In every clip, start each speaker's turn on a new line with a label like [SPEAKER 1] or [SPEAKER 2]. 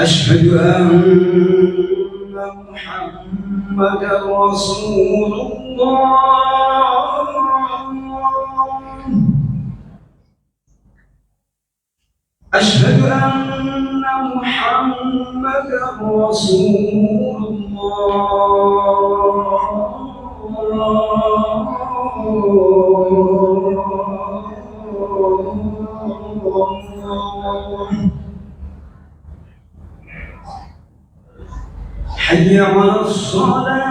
[SPEAKER 1] أشهد أن محمدا رسول الله. أشهد أن محمدا رسول الله. حي على الصلاة.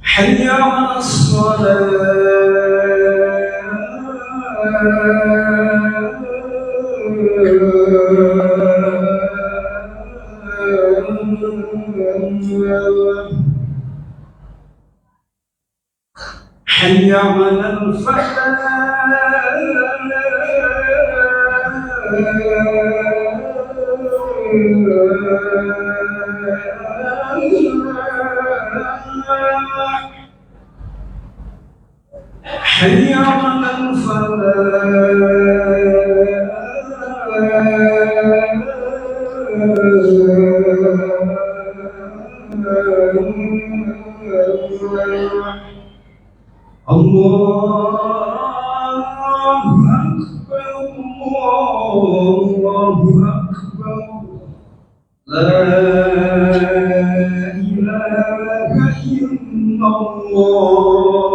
[SPEAKER 1] حي على حي على الفلاح. حي على الفلاح. الله أكبر الله أكبر لا إله إلا الله.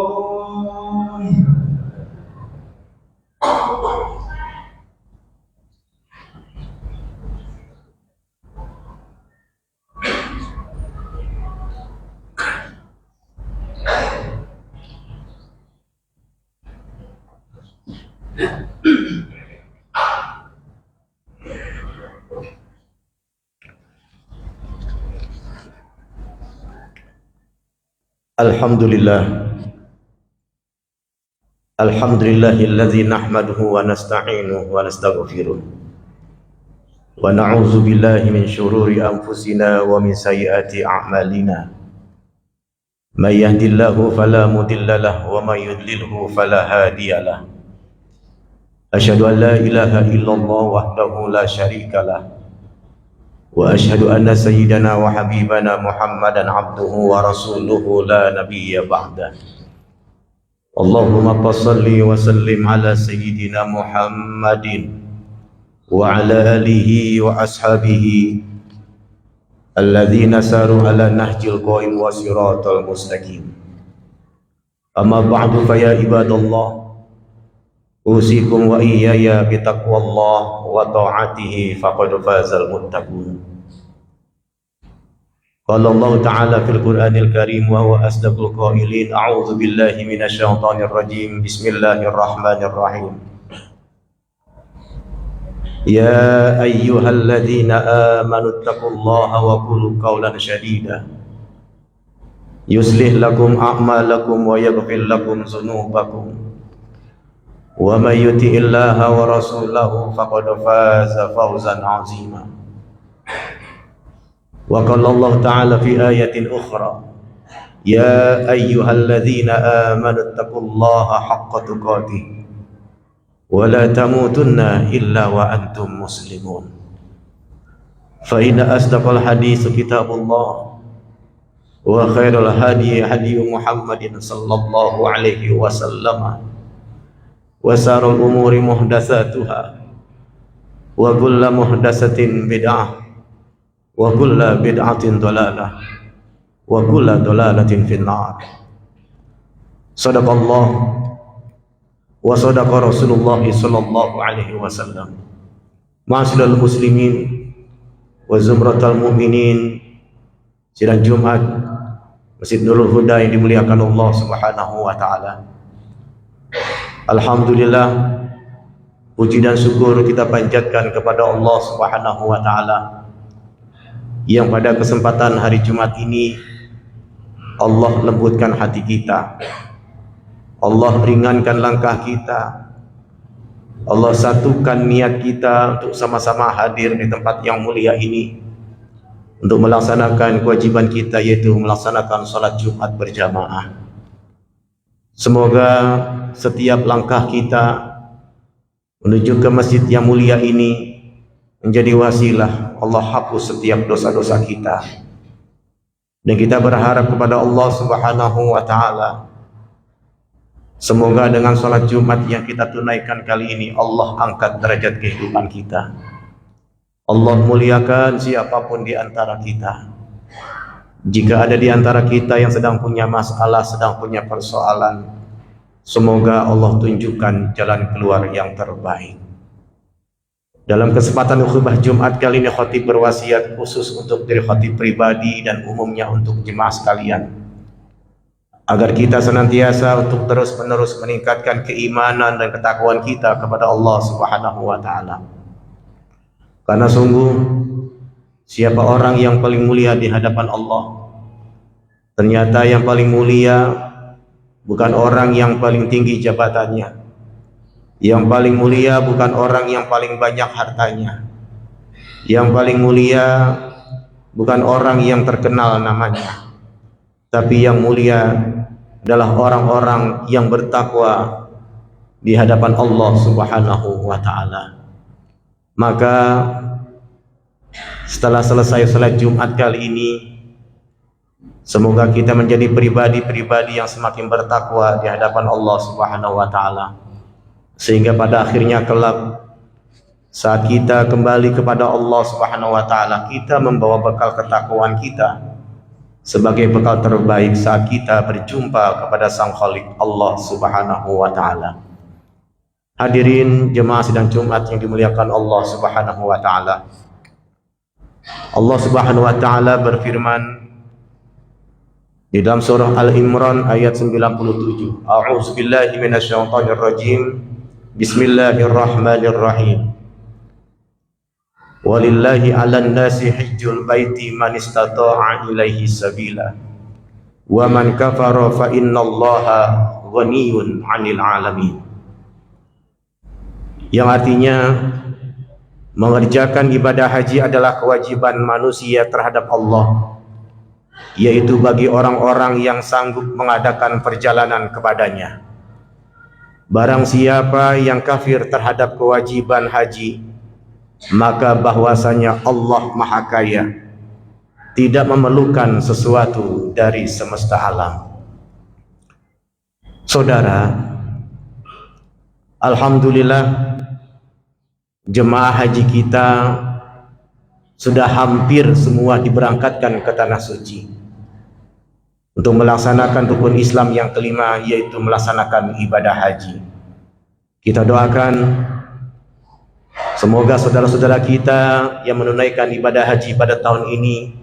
[SPEAKER 2] Alhamdulillahilladzi nahmaduhu wa nasta'inuhu wa nastaghfiruh wa na'udzu billahi min syururi anfusina wa min sayyiati a'malina. May yahdihillahu fala mudilla lahu wa may yudlilhu fala hadiyalah. Asyhadu an la ilaha illallah wahdahu la syarika lah wa asyhadu anna sayyidana wa habibana Muhammadan abduhu wa rasuluhu la nabiyya ba'dah. Allahumma salli wa sallim ala sayyidina Muhammadin wa ala alihi wa ashabihi alladzina saru ala nahjil qaim wa siratal mustaqim. Amma ba'du fa ya ibadallah, usikum wa iyaya bitaqwallah wa ta'atihi faqad fazal muttaqun. Qala Allah Ta'ala fil Qur'anil Karim wa huwa asdaqul qailin. A'udzu billahi minasyaitonir rajim. Bismillahirrahmanirrahim. Ya ayyuhalladzina amanu taqullaha wa qulu qawlan sadida yuslih lakum a'malakum wa yaghfir lakum dzunubakum wa may yuti'illaha wa rasulahu faqad faza fawzan 'azima. Wa qala Allah Ta'ala fi ayatin ukhra, ya ayyuhalladzina amanu taqullaha haqqa tuqatih wa la tamutunna illa wa antum muslimun. Fa inna asdaqal hadits kitabullah wa khairul hadi hadi Muhammadin sallallahu alaihi wasallam wa sarul umuri muhdatsatuha wa kullu muhdatsatin bid'ah wa kullu bid'atin dhalalah wa kullu dhalalatin finnar. Sadaqallah wa sadaqa Rasulullah sallallahu alaihi wasallam. Ma'asyiral muslimin wa zumratal mu'minin, sidang Jumat Masjid Nurul Huda yang dimuliakan Allah Subhanahu wa taala. Alhamdulillah, puji dan syukur kita panjatkan kepada Allah Subhanahu wa taala yang pada kesempatan hari Jumat ini Allah lembutkan hati kita Allah ringankan langkah kita. Allah satukan niat kita untuk sama-sama hadir di tempat yang mulia ini untuk melaksanakan kewajiban kita, yaitu melaksanakan salat Jumat berjamaah. Semoga setiap langkah kita menuju ke masjid yang mulia ini menjadi wasilah Allah hapus setiap dosa-dosa kita. Dan kita berharap kepada Allah Subhanahu wa ta'ala, semoga dengan salat Jumat yang kita tunaikan kali ini Allah angkat derajat kehidupan kita. Allah muliakan siapapun di antara kita. Jika ada di antara kita yang sedang punya masalah, sedang punya persoalan, semoga Allah tunjukkan jalan keluar yang terbaik. Dalam kesempatan khutbah Jumat kali ini, khatib berwasiat khusus untuk diri khatib pribadi dan umumnya untuk jemaah sekalian, agar kita senantiasa untuk terus-menerus meningkatkan keimanan dan ketakwaan kita kepada Allah Subhanahu wa ta'ala. Karena sungguh siapa orang yang paling mulia di hadapan Allah? Ternyata yang paling mulia bukan orang yang paling tinggi jabatannya. Yang paling mulia bukan orang yang paling banyak hartanya. Yang paling mulia bukan orang yang terkenal namanya. Tapi yang mulia adalah orang-orang yang bertakwa di hadapan Allah Subhanahu wa ta'ala. Maka setelah selesai salat Jumat kali ini, semoga kita menjadi pribadi-pribadi yang semakin bertakwa di hadapan Allah Subhanahu wa ta'ala, sehingga pada akhirnya kelak saat kita kembali kepada Allah Subhanahu wa ta'ala, kita membawa bekal ketakwaan kita sebagai bekal terbaik saat kita berjumpa kepada Sang Khalik Allah Subhanahu wa ta'ala. Hadirin jemaah sidang Jumat yang dimuliakan Allah Subhanahu wa ta'ala, Allah Subhanahu wa ta'ala berfirman di dalam surah Al-Imran ayat 97, A'udzu billahi minasyaitonir rajim. Bismillahirrahmanirrahim. Walillahi 'alan nasi hajjul baiti man istata'a ilaihi sabila. Wa man kafara fa innallaha ghaniyyun 'anil 'alamin. Yang artinya mengerjakan ibadah haji adalah kewajiban manusia terhadap Allah, yaitu bagi orang-orang yang sanggup mengadakan perjalanan kepadanya. Barang siapa yang kafir terhadap kewajiban haji, maka bahwasanya Allah Maha Kaya, tidak memerlukan sesuatu dari semesta alam. Saudara, alhamdulillah jemaah haji kita sudah hampir semua diberangkatkan ke tanah suci untuk melaksanakan rukun Islam yang kelima, yaitu melaksanakan ibadah haji. Kita doakan semoga saudara-saudara kita yang menunaikan ibadah haji pada tahun ini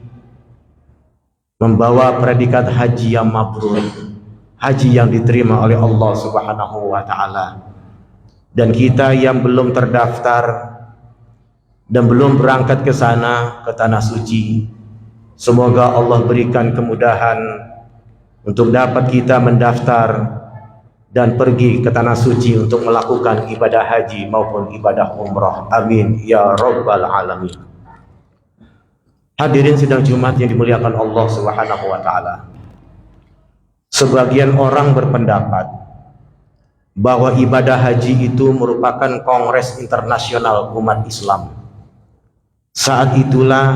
[SPEAKER 2] membawa predikat haji yang mabrur, haji yang diterima oleh Allah Subhanahu wa ta'ala. Dan kita yang belum terdaftar dan belum berangkat ke sana, ke tanah suci, semoga Allah berikan kemudahan untuk dapat kita mendaftar dan pergi ke tanah suci untuk melakukan ibadah haji maupun ibadah umrah. Amin ya rabbal alamin. Hadirin sidang Jumat yang dimuliakan Allah Subhanahu wa ta'ala, sebagian orang berpendapat bahwa ibadah haji itu merupakan kongres internasional umat Islam. Saat itulah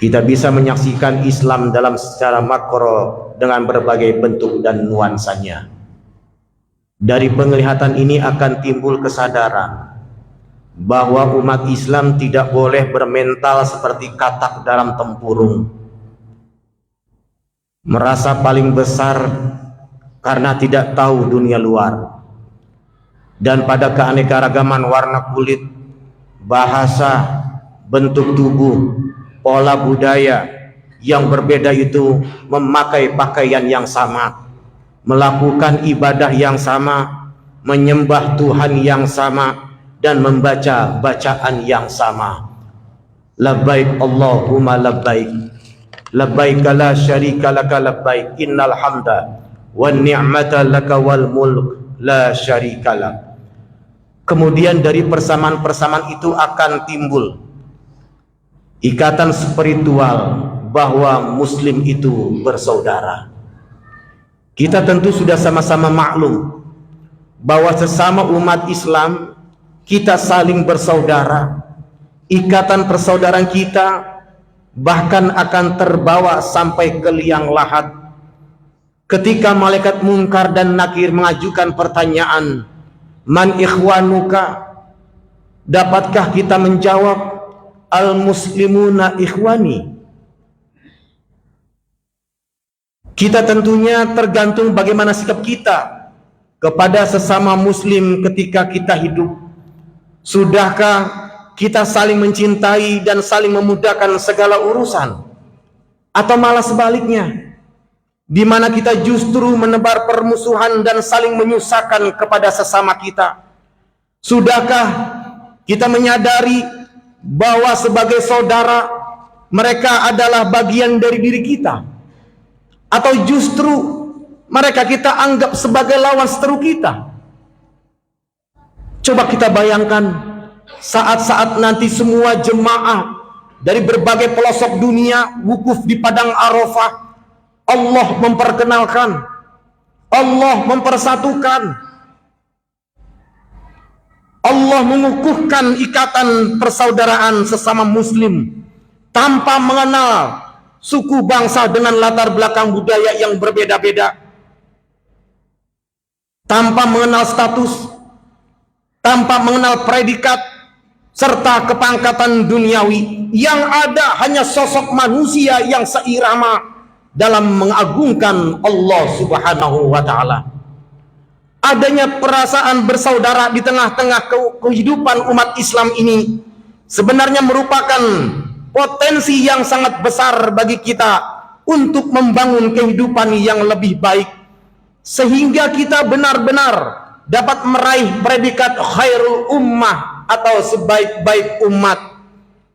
[SPEAKER 2] kita bisa menyaksikan Islam dalam secara makro dengan berbagai bentuk dan nuansanya. Dari penglihatan ini akan timbul kesadaran bahwa umat Islam tidak boleh bermental seperti katak dalam tempurung, merasa paling besar karena tidak tahu dunia luar, dan pada keanekaragaman warna kulit, bahasa, bentuk tubuh, pola budaya yang berbeda itu memakai pakaian yang sama, melakukan ibadah yang sama, menyembah Tuhan yang sama, dan membaca bacaan yang sama. Labbaik Allahumma labbaik, labbaik la syarika laka labbaik, innal hamda wan ni'mata laka wal mulk la syarikalah. Kemudian dari persamaan-persamaan itu akan timbul ikatan spiritual bahwa muslim itu bersaudara. Kita tentu sudah sama-sama maklum bahwa sesama umat Islam kita saling bersaudara. Ikatan persaudaraan kita bahkan akan terbawa sampai ke liang lahat ketika malaikat Munkar dan Nakir mengajukan pertanyaan, man ikhwanuka? Dapatkah kita menjawab, al muslimuna ikhwani? Kita tentunya tergantung bagaimana sikap kita kepada sesama muslim ketika kita hidup. Sudahkah kita saling mencintai dan saling memudahkan segala urusan, atau malah sebaliknya, di mana kita justru menebar permusuhan dan saling menyusahkan kepada sesama kita? Sudahkah kita menyadari bahwa sebagai saudara mereka adalah bagian dari diri kita, atau justru mereka kita anggap sebagai lawan seteru kita? Coba kita bayangkan saat-saat nanti semua jemaah dari berbagai pelosok dunia wukuf di padang Arafah, Allah memperkenalkan, Allah mempersatukan, Allah mengukuhkan ikatan persaudaraan sesama muslim tanpa mengenal suku bangsa dengan latar belakang budaya yang berbeda-beda, tanpa mengenal status, tanpa mengenal predikat serta kepangkatan duniawi. Yang ada hanya sosok manusia yang seirama dalam mengagungkan Allah Subhanahu wa ta'ala. Adanya perasaan bersaudara di tengah-tengah kehidupan umat Islam ini sebenarnya merupakan potensi yang sangat besar bagi kita untuk membangun kehidupan yang lebih baik, sehingga kita benar-benar dapat meraih predikat khairul ummah atau sebaik-baik umat.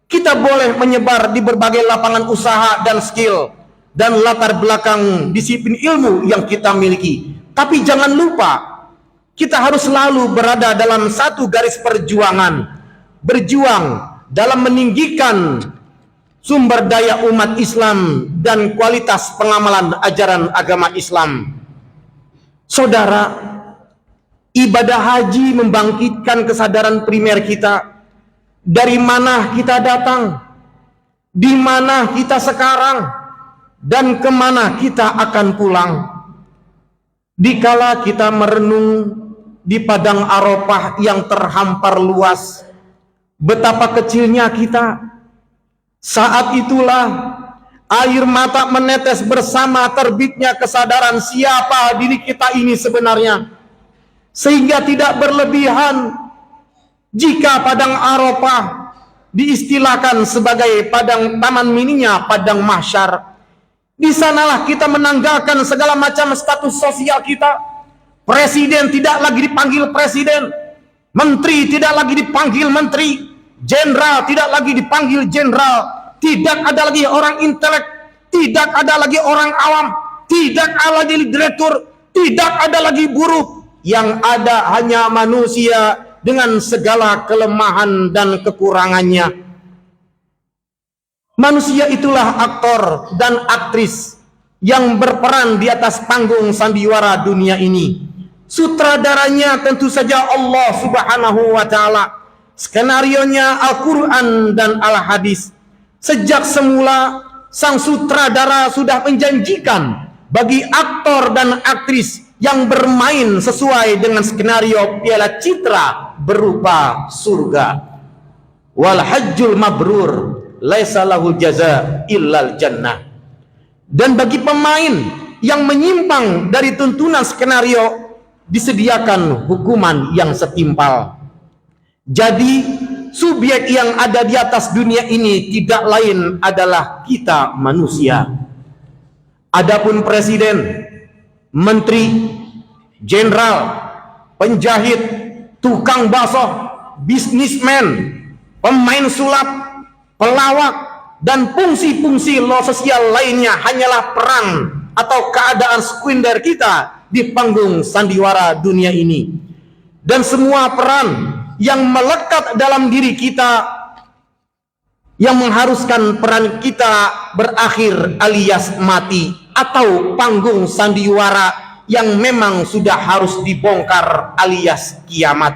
[SPEAKER 2] Kita boleh menyebar di berbagai lapangan usaha dan skill dan latar belakang disiplin ilmu yang kita miliki, tapi jangan lupa kita harus selalu berada dalam satu garis perjuangan, berjuang dalam meninggikan sumber daya umat Islam dan kualitas pengamalan ajaran agama Islam. Saudara, ibadah haji membangkitkan kesadaran primer kita. Dari mana kita datang, di mana kita sekarang, dan kemana kita akan pulang. Dikala kita merenung di padang Arafah yang terhampar luas, betapa kecilnya kita, saat itulah air mata menetes bersama terbitnya kesadaran siapa diri kita ini sebenarnya. Sehingga tidak berlebihan jika padang Arafah diistilahkan sebagai padang taman mininya padang mahsyar. Di sanalah kita menanggalkan segala macam status sosial kita. Presiden tidak lagi dipanggil presiden, menteri tidak lagi dipanggil menteri, jenderal tidak lagi dipanggil jenderal, tidak ada lagi orang intelek, tidak ada lagi orang awam, tidak ada lagi direktur, tidak ada lagi buruh. Yang ada hanya manusia dengan segala kelemahan dan kekurangannya. Manusia itulah aktor dan aktris yang berperan di atas panggung sandiwara dunia ini. Sutradaranya tentu saja Allah Subhanahu wa ta'ala. Skenarionya Al-Quran dan Al-Hadis. Sejak semula sang sutradara sudah menjanjikan bagi aktor dan aktris yang bermain sesuai dengan skenario piala citra berupa surga. Wal hajjul mabrur laisa lahul jaza illal jannah. Dan bagi pemain yang menyimpang dari tuntunan skenario disediakan hukuman yang setimpal. Jadi subjek yang ada di atas dunia ini tidak lain adalah kita manusia. Adapun presiden, menteri, jenderal, penjahit, tukang bakso, bisnismen, pemain sulap, pelawak, dan fungsi-fungsi sosial lainnya hanyalah peran atau keadaan sekunder kita di panggung sandiwara dunia ini. Dan semua peran yang melekat dalam diri kita yang mengharuskan peran kita berakhir alias mati, atau panggung sandiwara yang memang sudah harus dibongkar alias kiamat.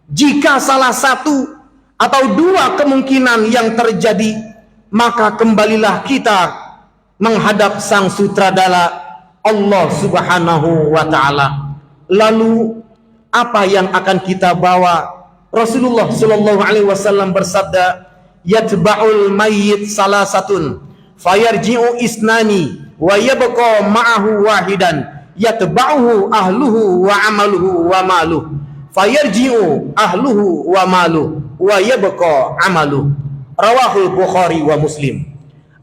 [SPEAKER 2] Jika salah satu atau dua kemungkinan yang terjadi, maka kembalilah kita menghadap sang sutradara Allah Subhanahu wa ta'ala. Lalu apa yang akan kita bawa? Rasulullah Shallallahu Alaihi Wasallam bersabda, yatba'ul mayyit salasatun fayarji'u isnani wa yabqa ma'ahu wahidan yatba'uhu ahluhu wa amaluhu wa maluh fayarji'u ahluhu wa maluh wa yabqa amaluh. Rawahul Bukhari wa Muslim.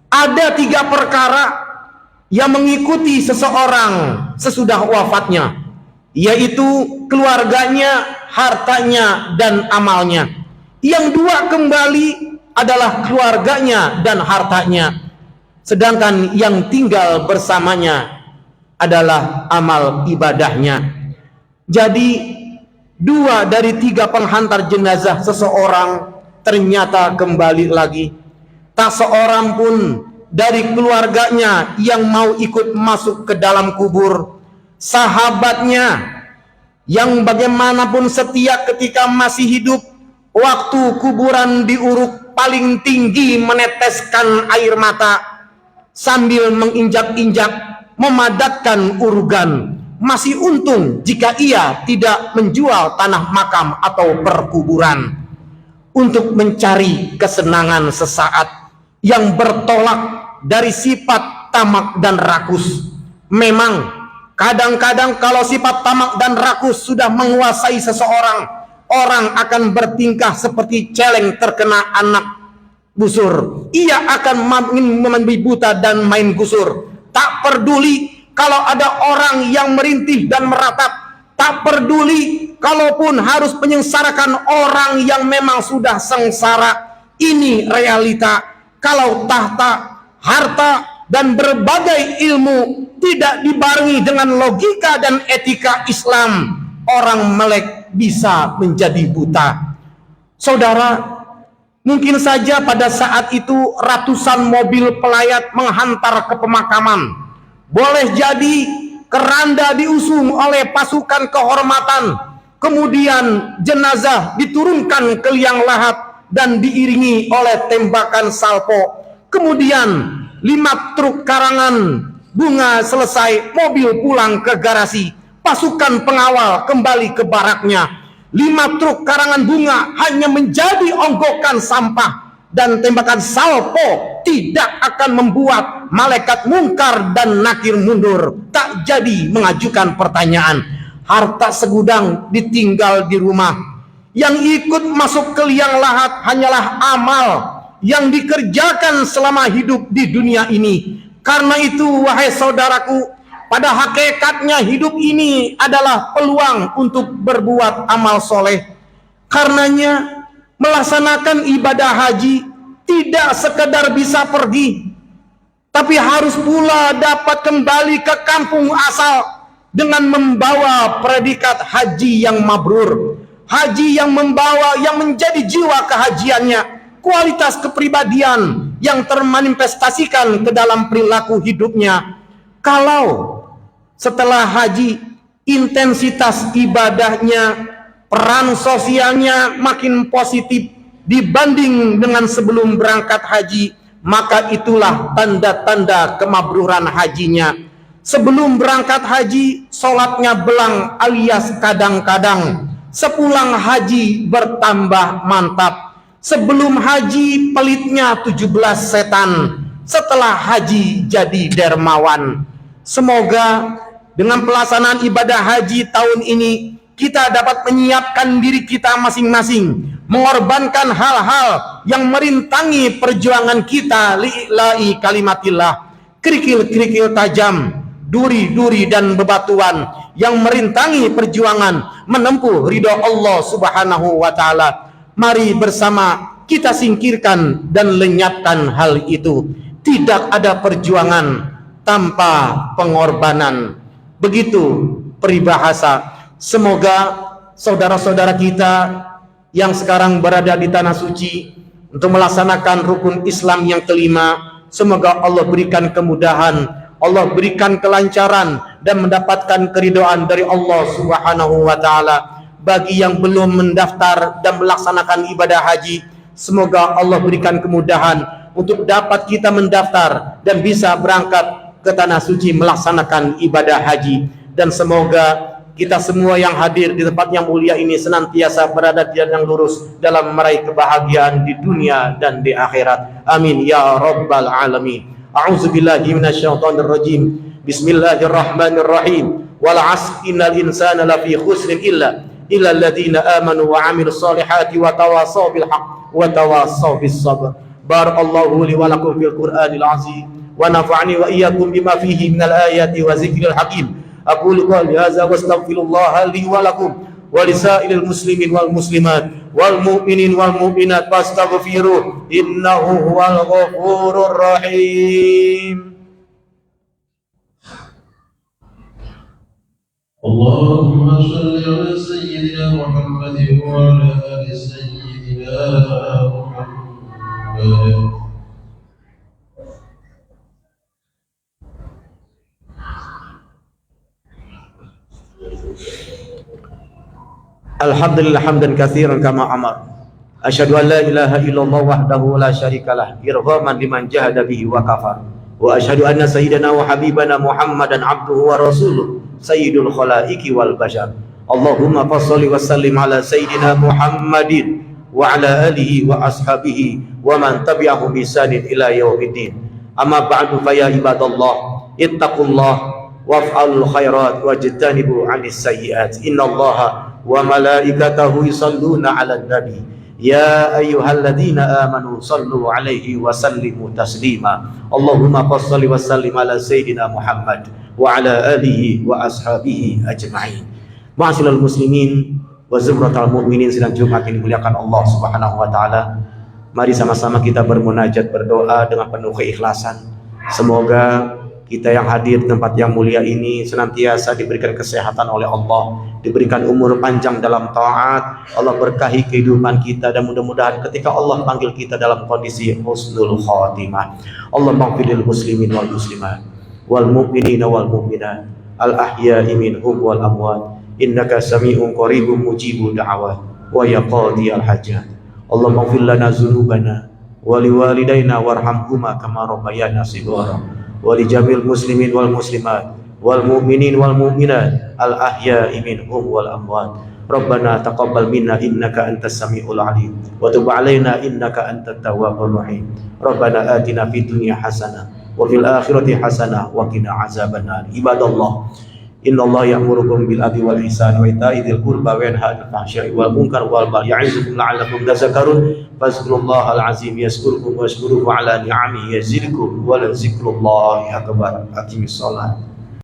[SPEAKER 2] Ada 3 perkara yang mengikuti seseorang sesudah wafatnya, yaitu keluarganya, hartanya, dan amalnya. Yang 2 kembali adalah keluarganya dan hartanya, sedangkan yang tinggal bersamanya adalah amal ibadahnya. Jadi 2 dari 3 penghantar jenazah seseorang ternyata kembali lagi. Tak seorang pun dari keluarganya yang mau ikut masuk ke dalam kubur. Sahabatnya yang bagaimanapun setia ketika masih hidup, waktu kuburan diuruk paling tinggi meneteskan air mata sambil menginjak-injak memadatkan urugan. Masih untung jika ia tidak menjual tanah makam atau perkuburan untuk mencari kesenangan sesaat yang bertolak dari sifat tamak dan rakus. Memang kadang-kadang kalau sifat tamak dan rakus sudah menguasai seseorang, orang akan bertingkah seperti celeng terkena anak busur. Ia akan membabi buta dan main gusur. Tak peduli kalau ada orang yang merintih dan meratap. Tak peduli kalaupun harus menyengsarakan orang yang memang sudah sengsara. Ini realita. Kalau tahta, harta, dan berbagai ilmu tidak dibarengi dengan logika dan etika Islam, orang melek bisa menjadi buta. Saudara, mungkin saja pada saat itu ratusan mobil pelayat menghantar ke pemakaman. Boleh jadi keranda diusung oleh pasukan kehormatan, kemudian jenazah diturunkan ke liang lahat dan diiringi oleh tembakan salpo. Kemudian 5 truk karangan bunga selesai, mobil pulang ke garasi. Pasukan pengawal kembali ke baraknya. 5 truk karangan bunga hanya menjadi onggokan sampah, dan tembakan salpo tidak akan membuat malaikat mungkar dan nakir mundur. Tak jadi mengajukan pertanyaan. Harta segudang ditinggal di rumah. Yang ikut masuk ke liang lahat hanyalah amal yang dikerjakan selama hidup di dunia ini. Karena itu, wahai saudaraku, pada hakikatnya hidup ini adalah peluang untuk berbuat amal soleh. Karenanya, melaksanakan ibadah haji tidak sekedar bisa pergi, tapi harus pula dapat kembali ke kampung asal dengan membawa predikat haji yang mabrur. Haji yang membawa, yang menjadi jiwa kehajiannya, kualitas kepribadian yang termanifestasikan ke dalam perilaku hidupnya. Kalau setelah haji intensitas ibadahnya, peran sosialnya makin positif dibanding dengan sebelum berangkat haji, maka itulah tanda-tanda kemabruran hajinya. Sebelum berangkat haji, sholatnya belang alias kadang-kadang. Sepulang haji bertambah mantap. Sebelum haji pelitnya 17 setan. Setelah haji jadi dermawan. Semoga dengan pelaksanaan ibadah haji tahun ini kita dapat menyiapkan diri kita masing-masing, mengorbankan hal-hal yang merintangi perjuangan kita li'ila'i kalimatillah. Kerikil-kerikil tajam, duri-duri dan bebatuan yang merintangi perjuangan menempuh ridho Allah Subhanahu wa ta'ala. Mari bersama kita singkirkan dan lenyapkan hal itu. Tidak ada perjuangan tanpa pengorbanan. Begitu peribahasa. Semoga saudara-saudara kita yang sekarang berada di tanah suci untuk melaksanakan rukun Islam yang kelima, semoga Allah berikan kemudahan, Allah berikan kelancaran dan mendapatkan keridhaan dari Allah Subhanahu wa taala. Bagi yang belum mendaftar dan melaksanakan ibadah haji, semoga Allah berikan kemudahan untuk dapat kita mendaftar dan bisa berangkat ke tanah suci melaksanakan ibadah haji. Dan semoga kita semua yang hadir di tempat yang mulia ini senantiasa berada di jalan yang lurus dalam meraih kebahagiaan di dunia dan di akhirat. Amin ya rabbal alamin. A'udzubillahi minasyaitonir rajim. Bismillahirrahmanirrahim. Wal 'asri innal insana lafi khusrin illa alladziina aamanu wa 'amilus solihati wa tawassaw bil haqq wa tawassaw bis sabr. Barakallahu li wa lakum fil Qur'anil 'azim wa nafa'ani wa iyyakum bima fihi minal ayati wa zikril hakim. Aqulu qouli hadza wa astaghfirullah li wa lakum wa lisairil muslimin wal muslimat wal mu'minin wal mu'minat fastaghfiruh innahu huwal ghafurur rahim.
[SPEAKER 3] Allahumma shalli ala sayyidina Muhammadin wa ala ali sayyidina Muhammad.
[SPEAKER 2] Alhamdulillah hamdan katsiran kama amar. Asyhadu an la ilaha illallah wahdahu la syarikalah irghaman liman jahada bihi wa kafar. Wa asyhadu anna sayyidana wa habibana Muhammadan abduhu wa rasuluh sayyidul khalaiqi wal bashar. Allahumma fasholli wa sallim ala sayyidina Muhammadin wa ala alihi wa ashabihi wa man tabi'ahum bi ihsanin ila yaumiddin. Amma ba'du fa ya ibadallah ittaqullah waf'alul khairat wajtanibu 'anis sayyi'at. Innallaha wa malaikatahu yusalluna 'alan nabi ya ayyuhalladzina amanu sallu 'alaihi wa sallimu taslima. Allahumma shalli wa sallim ala sayyidina Muhammad wa ala alihi wa ashabihi ajma'in. Ma'asyiral muslimin wa zumratal mu'minin, sidang Jumat yang dimuliakan Allah Subhanahu wa taala. Mari sama-sama kita bermunajat, berdoa dengan penuh keikhlasan. Semoga kita yang hadir di tempat yang mulia ini senantiasa diberikan kesehatan oleh Allah, diberikan umur panjang dalam taat, Allah berkahi kehidupan kita, dan mudah-mudahan ketika Allah panggil kita dalam kondisi husnul khatimah. Allah maghfir lil muslimin wal muslimat wal mu'minina wal mu'minat al ahya'i minhum wal amwat innaka sami'un qaribun mujibud da'awat wa ya qadiyal hajat. Allah maghfir lana dzunubana wa liwalidayna warhamhuma kama rabbayana shighara wa li jamil muslimin wal muslimat wal mu'minin wal mu'minat al ahya'i minhum wal amwat. Rabbana taqabbal minna innaka antas samiul alim wa tub alaina innaka antat tawwabur rahim. Rabbana atina fid dunya hasanah wa fil akhirati hasanah wa qina azabannar. Ibadallah, innallaha ya'murukum bil adli wal ihsani wa ita'i dzil qurba wa yanha 'anil fahsya'i wal munkar wal baghi ya'izukum la'allakum tadhakkarun. Fazkurullahal azim yazkurkum washkuruhu ala ni'amihi yazidkum wa la zikrullahi akbar. Aqimis shalah.